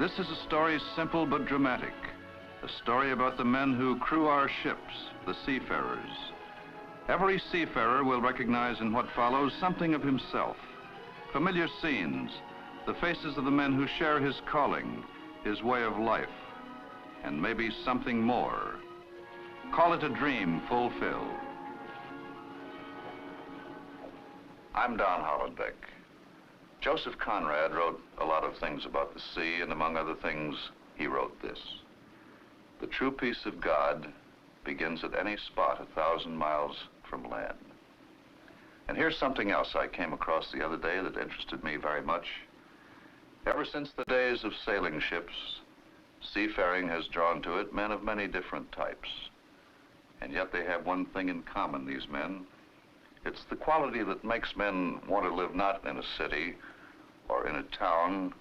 This is a story simple but dramatic, a story about the men who crew our ships, the seafarers. Every seafarer will recognize in what follows something of himself, familiar scenes, the faces of the men who share his calling, his way of life, and maybe something more. Call it a dream fulfilled. I'm Don Hollenbeck. Joseph Conrad wrote a lot of things about the sea, and among other things, he wrote this: "The true peace of God begins at any spot 1,000 miles from land." And here's something else I came across the other day that interested me very much. Ever since the days of sailing ships, seafaring has drawn to it men of many different types. And yet they have one thing in common, these men. It's the quality that makes men want to live not in a city or in a town,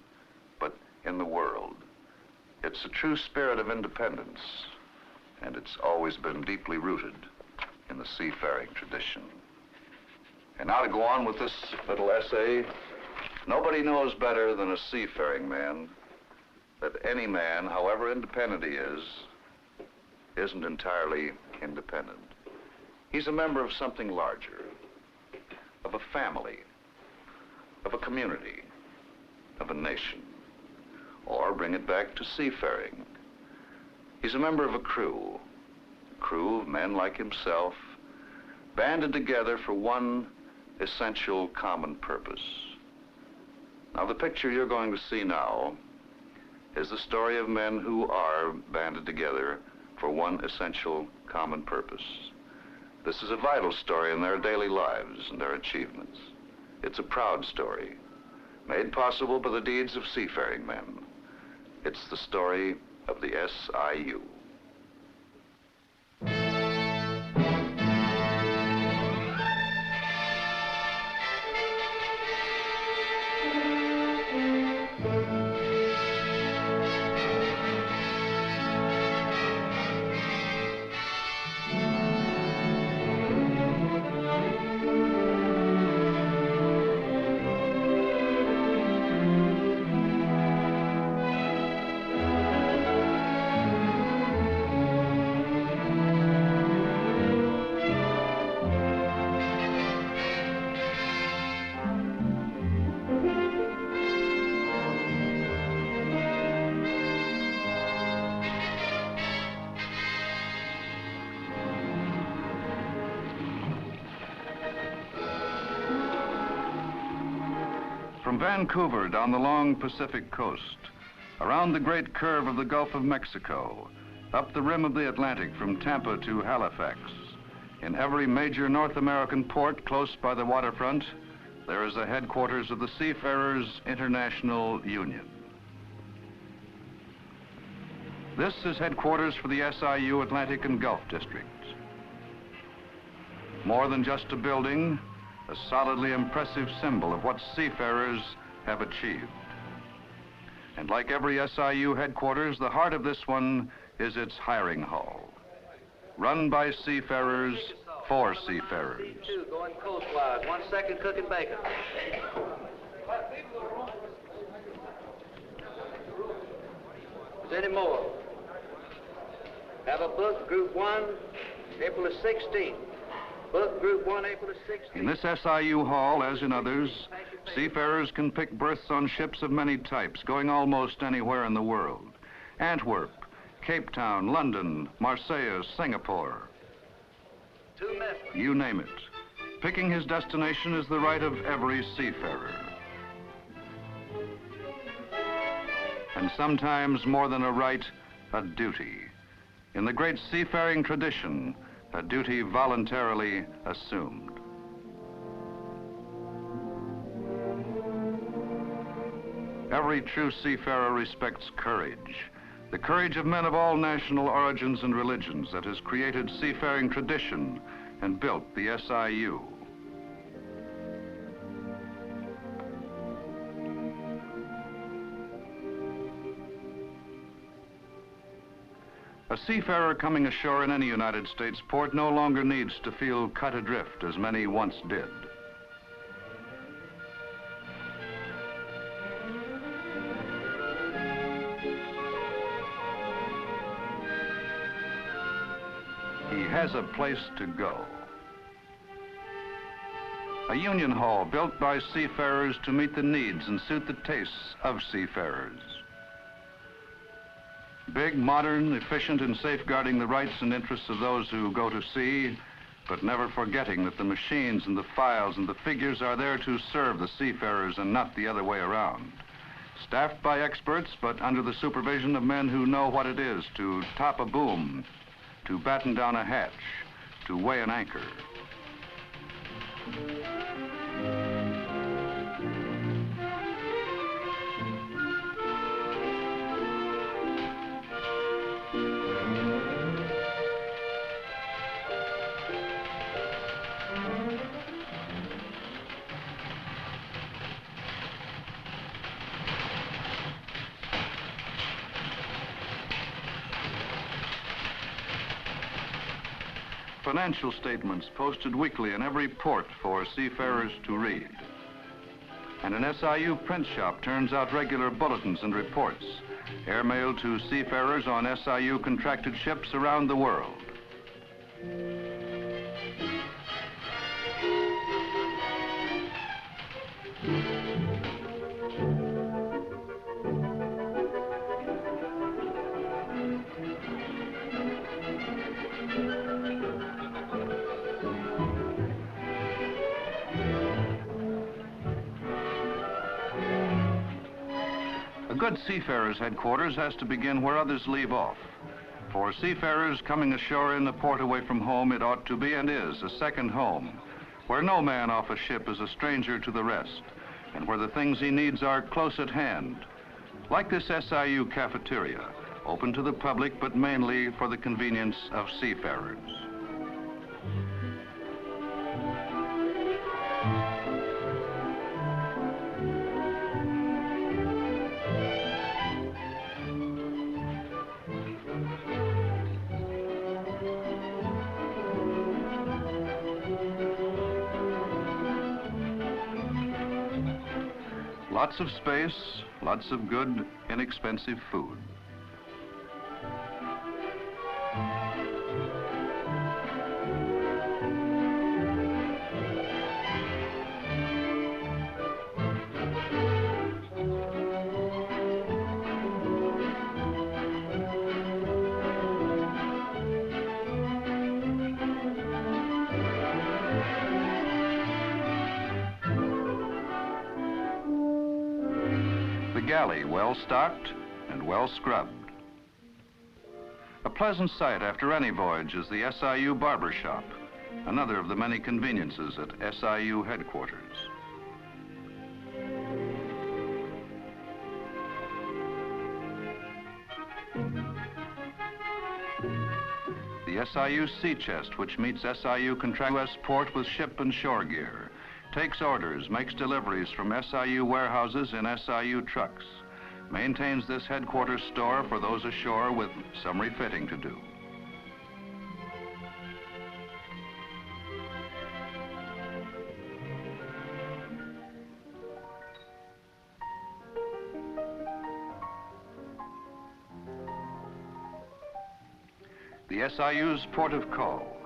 but in the world. It's a true spirit of independence, and it's always been deeply rooted in the seafaring tradition. And now to go on with this little essay, nobody knows better than a seafaring man that any man, however independent he is, isn't entirely independent. He's a member of something larger, of a family, of a community, of a nation. Or bring it back to seafaring. He's a member of a crew of men like himself, banded together for one essential common purpose. Now, the picture you're going to see now is the story of men who are banded together for one essential common purpose. This is a vital story in their daily lives and their achievements. It's a proud story, made possible by the deeds of seafaring men. It's the story of the SIU. From Vancouver down the long Pacific coast, around the great curve of the Gulf of Mexico, up the rim of the Atlantic from Tampa to Halifax, in every major North American port close by the waterfront, there is a headquarters of the Seafarers International Union. This is headquarters for the SIU Atlantic and Gulf District. More than just a building, a solidly impressive symbol of what seafarers have achieved. And like every SIU headquarters, the heart of this one is its hiring hall. Run by seafarers, for seafarers. Going coastwise, 1 second cooking bacon. Is there any more? Have a book, Group 1, April the 16th. Book Group 1, April the 16th. In this SIU hall, as in others, seafarers can pick berths on ships of many types, going almost anywhere in the world. Antwerp, Cape Town, London, Marseille, Singapore. You name it. Picking his destination is the right of every seafarer. And sometimes more than a right, a duty. In the great seafaring tradition, a duty voluntarily assumed. Every true seafarer respects courage, the courage of men of all national origins and religions that has created seafaring tradition and built the SIU. A seafarer coming ashore in any United States port no longer needs to feel cut adrift as many once did. has a place to go. A union hall built by seafarers to meet the needs and suit the tastes of seafarers. Big, modern, efficient, and safeguarding the rights and interests of those who go to sea, but never forgetting that the machines and the files and the figures are there to serve the seafarers and not the other way around. Staffed by experts, but under the supervision of men who know what it is to top a boom, to batten down a hatch, to weigh an anchor. Financial statements posted weekly in every port for seafarers to read. And an SIU print shop turns out regular bulletins and reports, airmailed to seafarers on SIU contracted ships around the world. A good seafarer's headquarters has to begin where others leave off. For seafarers coming ashore in the port away from home, it ought to be and is a second home, where no man off a ship is a stranger to the rest, and where the things he needs are close at hand. Like this SIU cafeteria, open to the public, but mainly for the convenience of seafarers. Lots of space, lots of good, inexpensive food. The galley well stocked and well scrubbed. A pleasant sight after any voyage is the SIU barber shop, another of the many conveniences at SIU headquarters. The SIU sea chest, which meets SIU contract US port with ship and shore gear, takes orders, makes deliveries from SIU warehouses in SIU trucks, maintains this headquarters store for those ashore with some refitting to do. The SIU's port of call,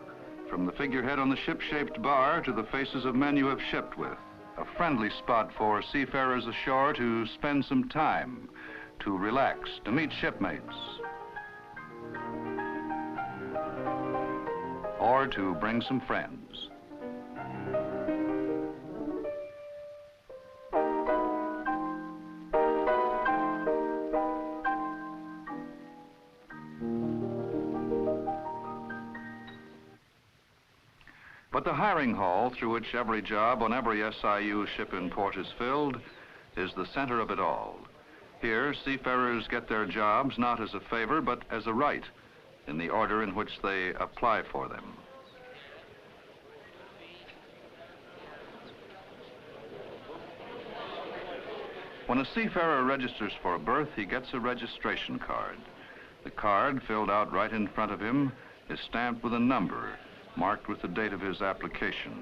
from the figurehead on the ship-shaped bar to the faces of men you have shipped with. A friendly spot for seafarers ashore to spend some time, to relax, to meet shipmates, or to bring some friends. But the hiring hall, through which every job on every SIU ship in port is filled, is the center of it all. Here, seafarers get their jobs not as a favor, but as a right, in the order in which they apply for them. When a seafarer registers for a berth, he gets a registration card. The card, filled out right in front of him, is stamped with a number, marked with the date of his application.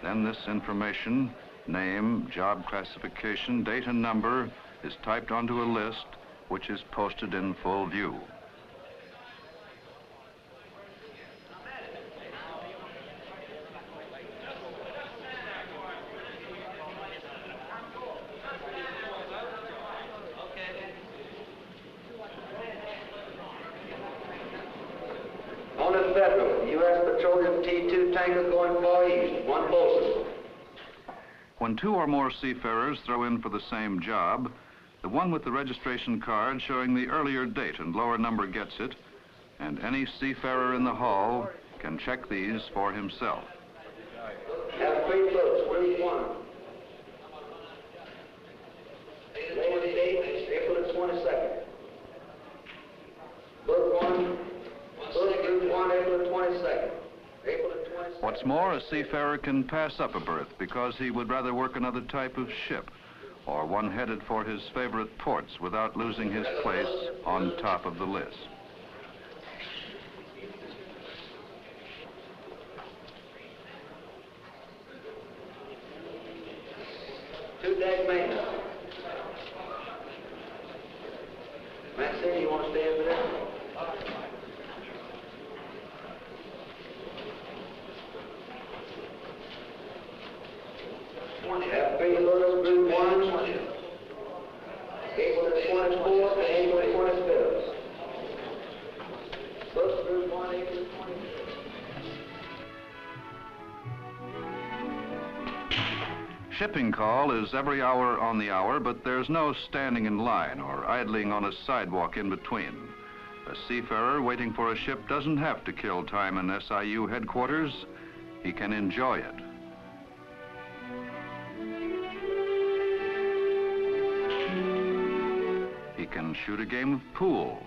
Then this information, name, job classification, date and number, is typed onto a list, which is posted in full view. petroleum T2 tanker going far east, one bosun. When two or more seafarers throw in for the same job, the one with the registration card showing the earlier date and lower number gets it, and any seafarer in the hall can check these for himself. Have 3 boats, group 1. Lower date, April the 22nd. Book 1, book group 1, April the 22nd. April the 22nd. What's more, a seafarer can pass up a berth because he would rather work another type of ship, or one headed for his favorite ports without losing his place on top of the list. Two-deck maintenance. Mancini, you want to stay over there? Have 3 loaders, group 1, April the 24th and April the 25th. Book group 1, April the 25th. Shipping call is every hour on the hour, but there's no standing in line or idling on a sidewalk in between. A seafarer waiting for a ship doesn't have to kill time in SIU headquarters. He can enjoy it. He can shoot a game of pool.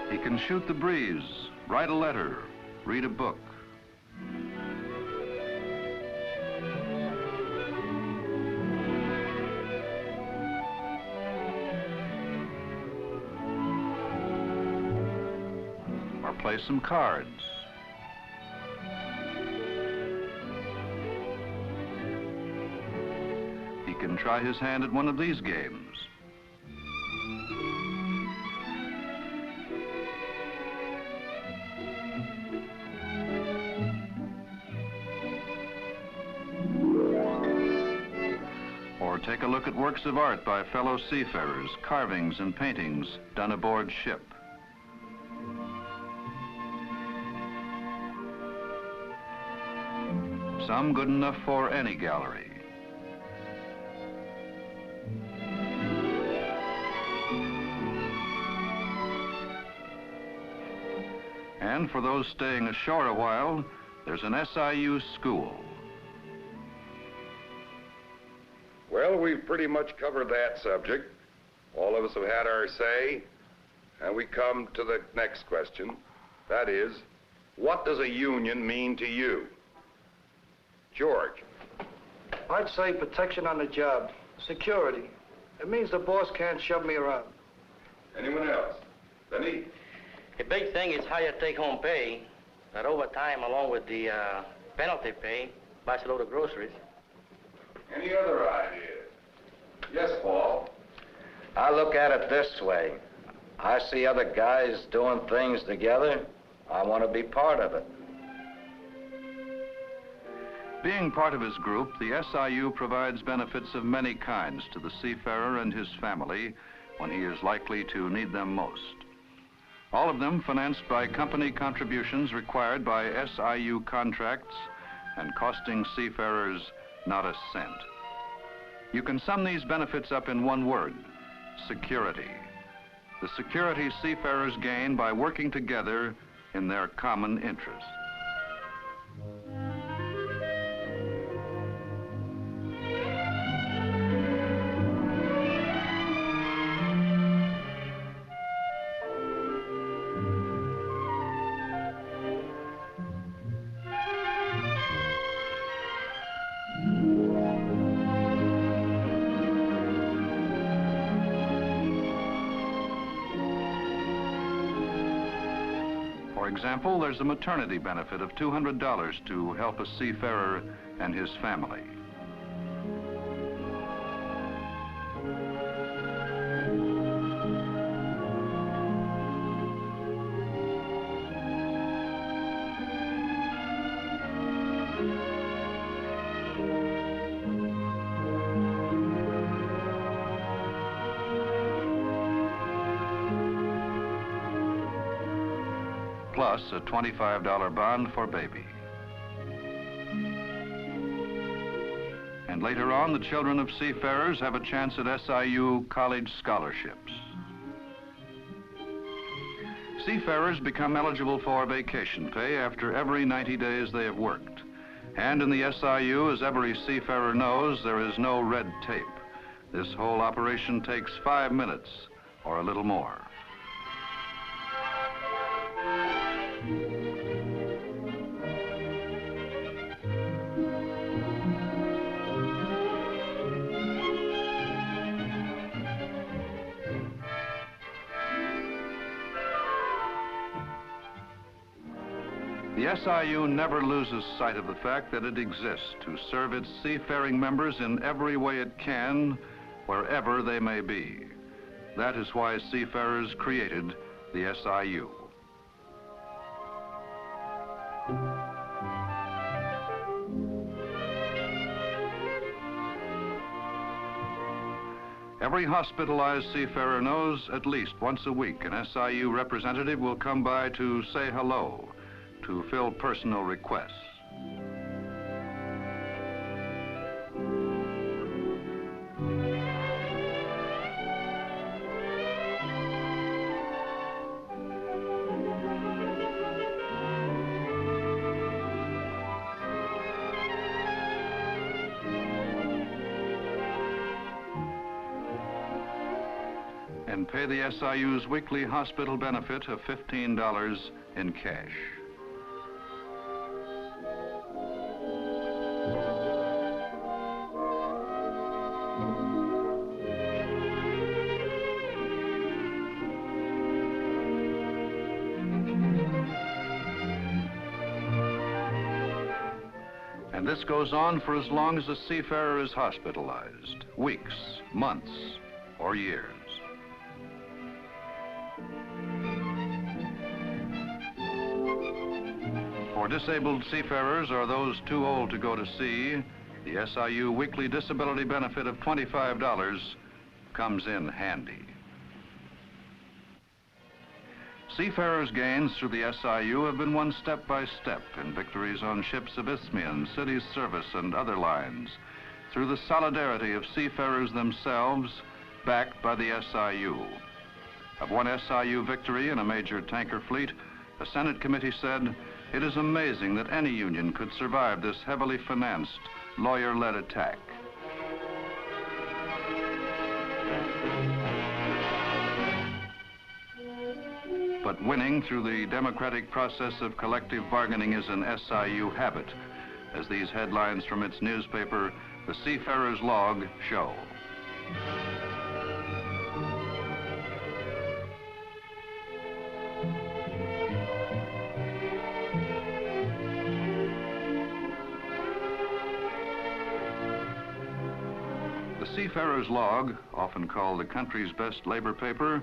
He can shoot the breeze, write a letter, read a book. Or play some cards. He can try his hand at one of these games. Or take a look at works of art by fellow seafarers, carvings and paintings done aboard ship. Some good enough for any gallery. And for those staying ashore a while, there's an SIU school. Well, we've pretty much covered that subject. All of us have had our say, and we come to the next question. That is, what does a union mean to you? George. I'd say protection on the job, security. It means the boss can't shove me around. Anyone else? Benny? The big thing is higher take-home pay. That overtime, along with the penalty pay, buys a load of groceries. Any other ideas? Yes, Paul. I look at it this way. I see other guys doing things together. I want to be part of it. Being part of his group, the SIU provides benefits of many kinds to the seafarer and his family when he is likely to need them most. All of them financed by company contributions required by SIU contracts and costing seafarers not a cent. You can sum these benefits up in one word: security. The security seafarers gain by working together in their common interests. For example, there's a maternity benefit of $200 to help a seafarer and his family. plus a $25 bond for baby. And later on, the children of seafarers have a chance at SIU college scholarships. Seafarers become eligible for vacation pay after every 90 days they have worked. And in the SIU, as every seafarer knows, there is no red tape. This whole operation takes 5 minutes or a little more. The SIU never loses sight of the fact that it exists to serve its seafaring members in every way it can, wherever they may be. That is why Seafarers created the SIU. Every hospitalized seafarer knows at least once a week an SIU representative will come by to say hello, to fill personal requests. And pay the SIU's weekly hospital benefit of $15 in cash. And this goes on for as long as a seafarer is hospitalized, weeks, months, or years. For disabled seafarers or those too old to go to sea, the SIU weekly disability benefit of $25 comes in handy. Seafarers' gains through the SIU have been won step by step in victories on ships of Isthmian, Cities Service, and other lines, through the solidarity of seafarers themselves, backed by the SIU. Of one SIU victory in a major tanker fleet, a Senate committee said, "It is amazing that any union could survive this heavily financed, lawyer-led attack." But winning through the democratic process of collective bargaining is an SIU habit, as these headlines from its newspaper, The Seafarers' Log, show. The Seafarers' Log, often called the country's best labor paper,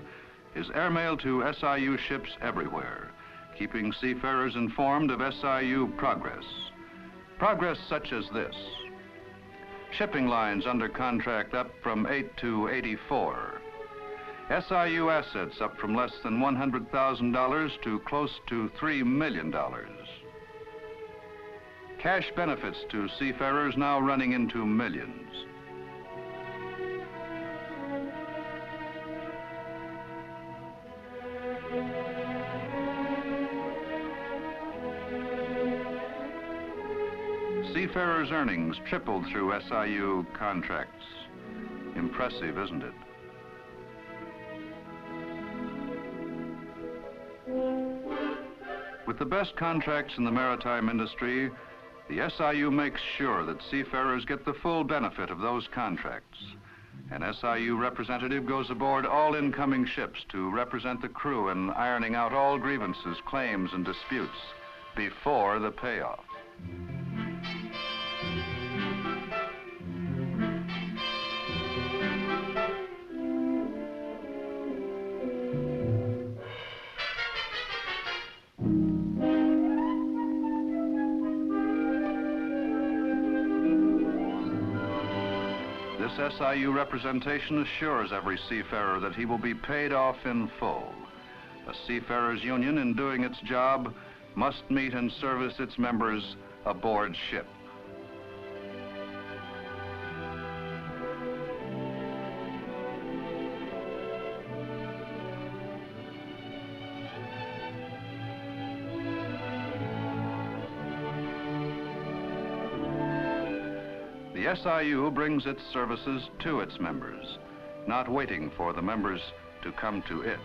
is airmailed to SIU ships everywhere, keeping seafarers informed of SIU progress. Progress such as this: shipping lines under contract up from 8 to 84. SIU assets up from less than $100,000 to close to $3 million. Cash benefits to seafarers now running into millions. Seafarers' earnings tripled through SIU contracts. Impressive, isn't it? With the best contracts in the maritime industry, the SIU makes sure that seafarers get the full benefit of those contracts. An SIU representative goes aboard all incoming ships to represent the crew in ironing out all grievances, claims, and disputes before the payoff. This SIU representation assures every seafarer that he will be paid off in full. A Seafarers Union, in doing its job, must meet and service its members aboard ship. The SIU brings its services to its members, not waiting for the members to come to it.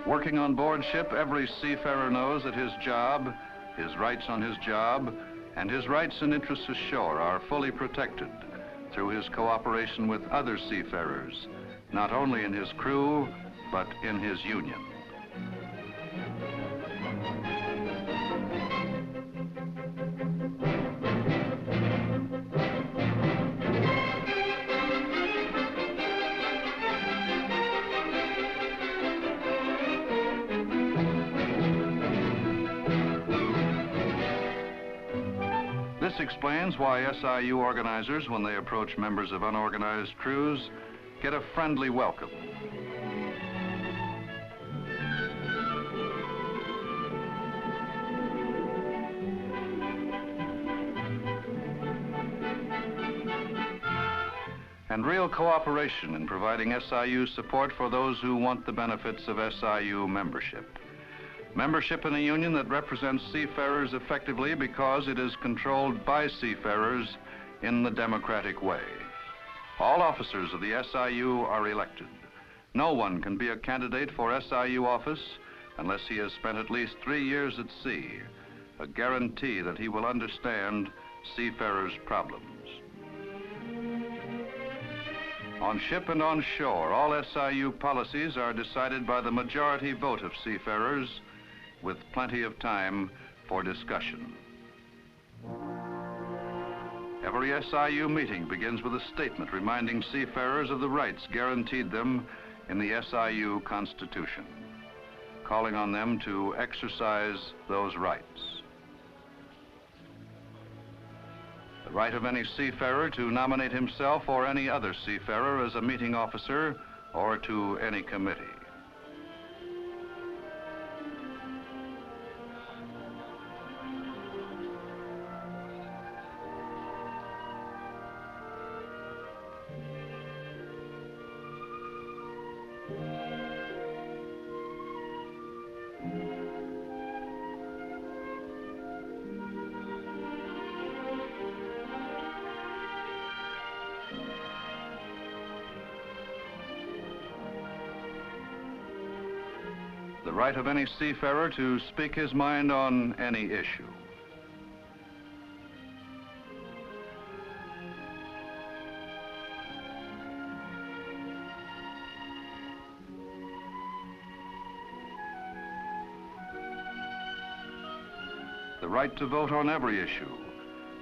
Working on board ship, every seafarer knows that his job, his rights on his job, and his rights and interests ashore are fully protected through his cooperation with other seafarers, not only in his crew, but in his union. This explains why SIU organizers, when they approach members of unorganized crews, get a friendly welcome. And real cooperation in providing SIU support for those who want the benefits of SIU membership. Membership in a union that represents seafarers effectively because it is controlled by seafarers in the democratic way. All officers of the SIU are elected. No one can be a candidate for SIU office unless he has spent at least 3 years at sea, a guarantee that he will understand seafarers' problems. On ship and on shore, all SIU policies are decided by the majority vote of seafarers, with plenty of time for discussion. Every SIU meeting begins with a statement reminding seafarers of the rights guaranteed them in the SIU Constitution, calling on them to exercise those rights. The right of any seafarer to nominate himself or any other seafarer as a meeting officer or to any committee. The right of any seafarer to speak his mind on any issue. The right to vote on every issue.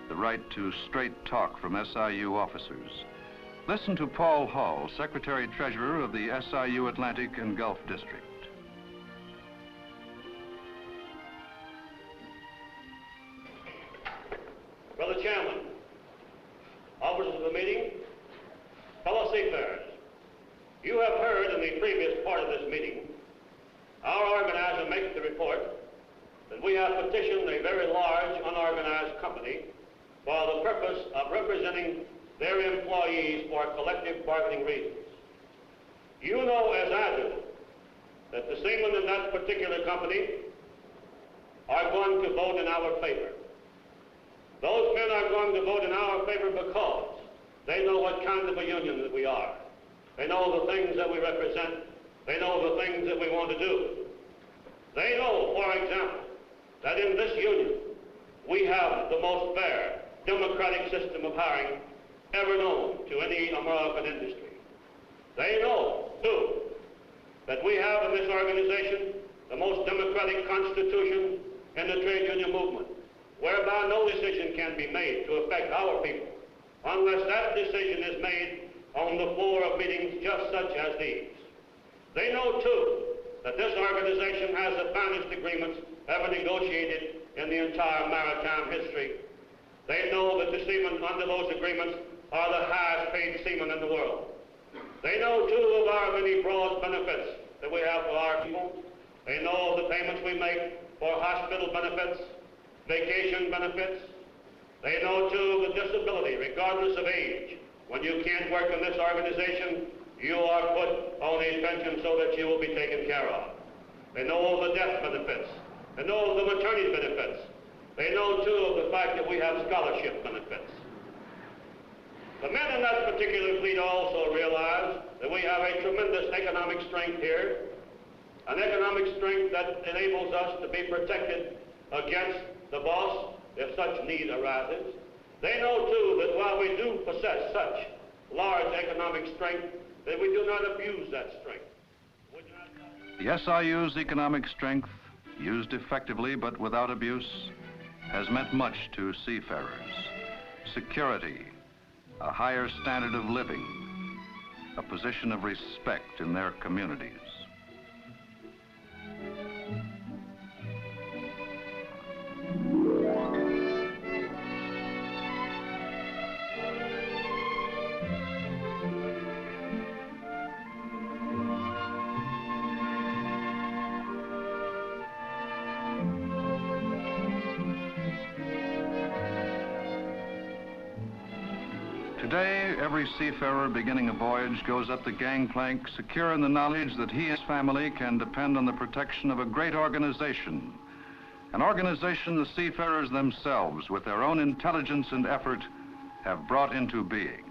The right to straight talk from SIU officers. Listen to Paul Hall, Secretary-Treasurer of the SIU Atlantic and Gulf District. Brother Chairman, officers of the meeting, fellow seafarers, you have heard in the previous part of this meeting, our organizer makes the report that we have petitioned a very large unorganized company for the purpose of representing their employees for collective bargaining reasons. You know as I do that the seamen in that particular company are going to vote in our favor. Those men are going to vote in our favor because they know what kind of a union that we are. They know the things that we represent. They know the things that we want to do. They know, for example, that in this union we have the most fair, democratic system of hiring ever known to any American industry. They know, too, that we have in this organization the most democratic constitution in the trade union movement, whereby no decision can be made to affect our people unless that decision is made on the floor of meetings just such as these. They know, too, that this organization has advantaged agreements ever negotiated in the entire maritime history. They know that the seamen under those agreements are the highest paid seamen in the world. They know, too, of our many broad benefits that we have for our people. They know of the payments we make for hospital benefits, vacation benefits. They know, too, of the disability, regardless of age. When you can't work in this organization, you are put on a pension so that you will be taken care of. They know of the death benefits. They know of the maternity benefits. They know, too, of the fact that we have scholarship benefits. The men in that particular fleet also realize that we have a tremendous economic strength here, an economic strength that enables us to be protected against the boss if such need arises. They know, too, that while we do possess such large economic strength, that we do not abuse that strength. The SIU's economic strength, used effectively but without abuse, has meant much to seafarers. Security, a higher standard of living, a position of respect in their communities. Today, every seafarer beginning a voyage goes up the gangplank secure in the knowledge that he and his family can depend on the protection of a great organization. An organization the seafarers themselves, with their own intelligence and effort, have brought into being.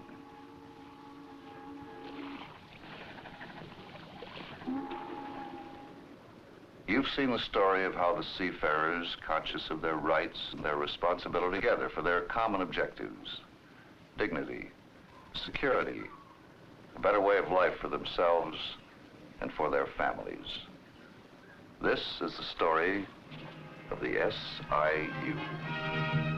You've seen the story of how the seafarers, conscious of their rights and their responsibility together for their common objectives, dignity, security, a better way of life for themselves and for their families. This is the story of the SIU.